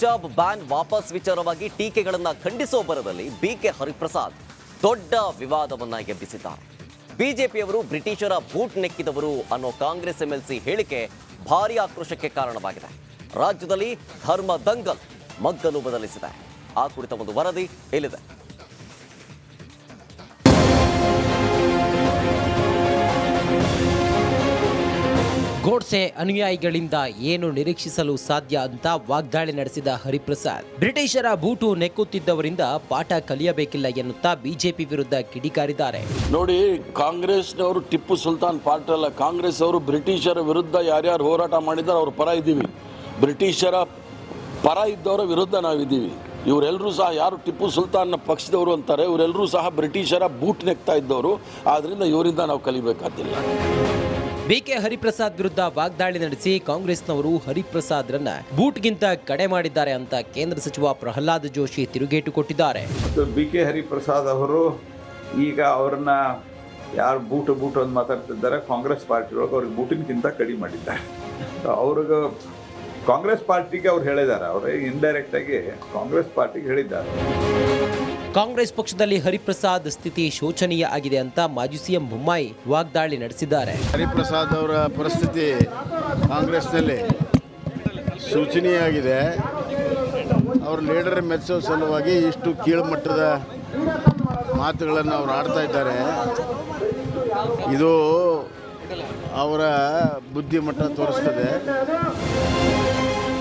ಹಿಜಾಬ್ ಬ್ಯಾನ್ ವಾಪಸ್ ವಿಚಾರವಾಗಿ ಟೀಕೆಗಳನ್ನ ಖಂಡಿಸೋ ಬರದಲ್ಲಿ ಬಿಕೆ ಹರಿಪ್ರಸಾದ್ ದೊಡ್ಡ ವಿವಾದವನ್ನ ಎಬ್ಬಿಸಿದ್ದಾರೆ. ಬಿಜೆಪಿಯವರು ಬ್ರಿಟಿಷರ ಬೂಟ್ ನೆಕ್ಕಿದವರು ಅನ್ನೋ ಕಾಂಗ್ರೆಸ್ ಎಂಎಲ್ಸಿ ಹೇಳಿಕೆ ಭಾರೀ ಆಕ್ರೋಶಕ್ಕೆ ಕಾರಣವಾಗಿದೆ. ರಾಜ್ಯದಲ್ಲಿ ಧರ್ಮ ದಂಗಲ್ ಮಗ್ಗಲು ಬದಲಿಸಿದೆ. ಆ ಕುರಿತ ಒಂದು ವರದಿ ಇಲ್ಲಿದೆ. ಗೋಡ್ಸೆ ಅನುಯಾಯಿಗಳಿಂದ ಏನು ನಿರೀಕ್ಷಿಸಲು ಸಾಧ್ಯ ಅಂತ ವಾಗ್ದಾಳಿ ನಡೆಸಿದ ಹರಿಪ್ರಸಾದ್ ಬ್ರಿಟಿಷರ ಬೂಟು ನೆಕ್ಕುತ್ತಿದ್ದವರಿಂದ ಪಾಠ ಕಲಿಯಬೇಕಿಲ್ಲ ಎನ್ನುತ್ತಾ ಬಿಜೆಪಿ ವಿರುದ್ಧ ಕಿಡಿಕಾರಿದ್ದಾರೆ. ನೋಡಿ, ಕಾಂಗ್ರೆಸ್ನವರು ಟಿಪ್ಪು ಸುಲ್ತಾನ್ ಪಾರ್ಟ್ ಅಲ್ಲ. ಕಾಂಗ್ರೆಸ್ ಅವರು ಬ್ರಿಟಿಷರ ವಿರುದ್ಧ ಯಾರ್ಯಾರು ಹೋರಾಟ ಮಾಡಿದ್ದಾರೆ ಅವ್ರ ಪರ ಇದ್ದೀವಿ. ಬ್ರಿಟಿಷರ ಪರ ಇದ್ದವರ ವಿರುದ್ಧ ನಾವಿದ್ದೀವಿ. ಇವರೆಲ್ಲರೂ ಸಹ ಯಾರು ಟಿಪ್ಪು ಸುಲ್ತಾನ್ನ ಪಕ್ಷದವರು ಅಂತಾರೆ, ಇವರೆಲ್ಲರೂ ಸಹ ಬ್ರಿಟಿಷರ ಬೂಟ್ ನೆಕ್ತಾ ಇದ್ದವರು. ಆದ್ರಿಂದ ಇವರಿಂದ ನಾವು ಕಲಿಬೇಕಾಗಿಲ್ಲ. ಬಿಕೆ ಹರಿಪ್ರಸಾದ್ ವಿರುದ್ಧ ವಾಗ್ದಾಳಿ ನಡೆಸಿ ಕಾಂಗ್ರೆಸ್ನವರು ಹರಿಪ್ರಸಾದ್ರನ್ನ ಬೂಟ್ಗಿಂತ ಕಡೆ ಮಾಡಿದ್ದಾರೆ ಅಂತ ಕೇಂದ್ರ ಸಚಿವ ಪ್ರಹ್ಲಾದ್ ಜೋಶಿ ತಿರುಗೇಟು ಕೊಟ್ಟಿದ್ದಾರೆ. ಬಿಕೆ ಹರಿಪ್ರಸಾದ್ ಅವರು ಈಗ ಅವ್ರನ್ನ ಯಾರು ಬೂಟು ಅಂತ ಮಾತಾಡ್ತಿದ್ದಾರೆ, ಕಾಂಗ್ರೆಸ್ ಪಾರ್ಟಿ ಒಳಗೆ ಅವ್ರಿಗೆ ಬೂಟಿನಕ್ಕಿಂತ ಕಡಿಮೆ ಮಾಡಿದ್ದಾರೆ. ಅವ್ರಿಗೆ ಕಾಂಗ್ರೆಸ್ ಪಾರ್ಟಿಗೆ ಅವ್ರು ಹೇಳಿದ್ದಾರೆ, ಅವರು ಇಂಡೈರೆಕ್ಟ್ ಆಗಿ ಕಾಂಗ್ರೆಸ್ ಪಾರ್ಟಿಗೆ ಹೇಳಿದ್ದಾರೆ. ಕಾಂಗ್ರೆಸ್ ಪಕ್ಷದಲ್ಲಿ ಹರಿಪ್ರಸಾದ್ ಸ್ಥಿತಿ ಶೋಚನೀಯ ಆಗಿದೆ ಅಂತ ಮಾಜಿ ಸಿಎಂ ಬೊಮ್ಮಾಯಿ ವಾಗ್ದಾಳಿ ನಡೆಸಿದ್ದಾರೆ. ಹರಿಪ್ರಸಾದ್ ಅವರ ಪರಿಸ್ಥಿತಿ ಕಾಂಗ್ರೆಸ್ನಲ್ಲಿ ಶೋಚನೀಯ ಆಗಿದೆ. ಅವ್ರ ಲೀಡರ್ ಮೆಚ್ಚೋ ಸಲುವಾಗಿ ಇಷ್ಟು ಕೀಳುಮಟ್ಟದ ಮಾತುಗಳನ್ನು ಅವ್ರು ಆಡ್ತಾ ಇದ್ದಾರೆ. ಇದು ಅವರ ಬುದ್ಧಿಮಟ್ಟ ತೋರಿಸ್ತದೆ.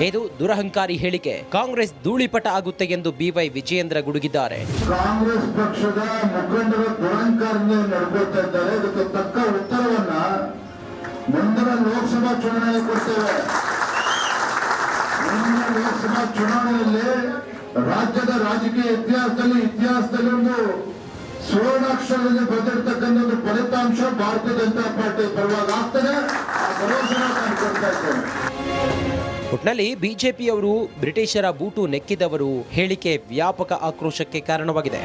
ಇದು ದುರಹಂಕಾರಿ ಹೇಳಿಕೆ. ಕಾಂಗ್ರೆಸ್ ಧೂಳಿಪಟ ಆಗುತ್ತೆ ಎಂದು ಬಿವೈ ವಿಜಯೇಂದ್ರ ಗುಡುಗಿದ್ದಾರೆ. ಕಾಂಗ್ರೆಸ್ ಪಕ್ಷದ ಮುಖಂಡರ ದುರಹಂಕಾರದಿಂದ ನಡ್ಕೊಳ್ತಾ ಇದ್ದಾರೆ. ಇದಕ್ಕೆ ತಕ್ಕ ಉತ್ತರವನ್ನ ಮುಂದಿನ ಲೋಕಸಭಾ ಚುನಾವಣೆ ಕೊಡ್ತೇವೆ. ಮುಂದಿನ ಲೋಕಸಭಾ ಚುನಾವಣೆಯಲ್ಲಿ ರಾಜ್ಯದ ರಾಜಕೀಯ ಇತಿಹಾಸದಲ್ಲಿ ಒಂದು ಸುವರ್ಣಾಕ್ಷರದಲ್ಲಿ ಬರೆದಿರ್ತಕ್ಕಂಥ ಒಂದು ಫಲಿತಾಂಶ ಭಾರತೀಯ ಜನತಾ ಪಾರ್ಟಿ ಪರವಾಗಿ ಆಗ್ತದೆ. ಆ ಭರವಸೆ ನಾನು ಕೊಡ್ತಾ ಇದ್ದೇನೆ. ಒಟ್ನಲ್ಲಿ ಬಿಜೆಪಿಯವರು ಬ್ರಿಟಿಷರ ಬೂಟು ನೆಕ್ಕಿದವರು ಹೇಳಿಕೆ ವ್ಯಾಪಕ ಆಕ್ರೋಶಕ್ಕೆ ಕಾರಣವಾಗಿದೆ.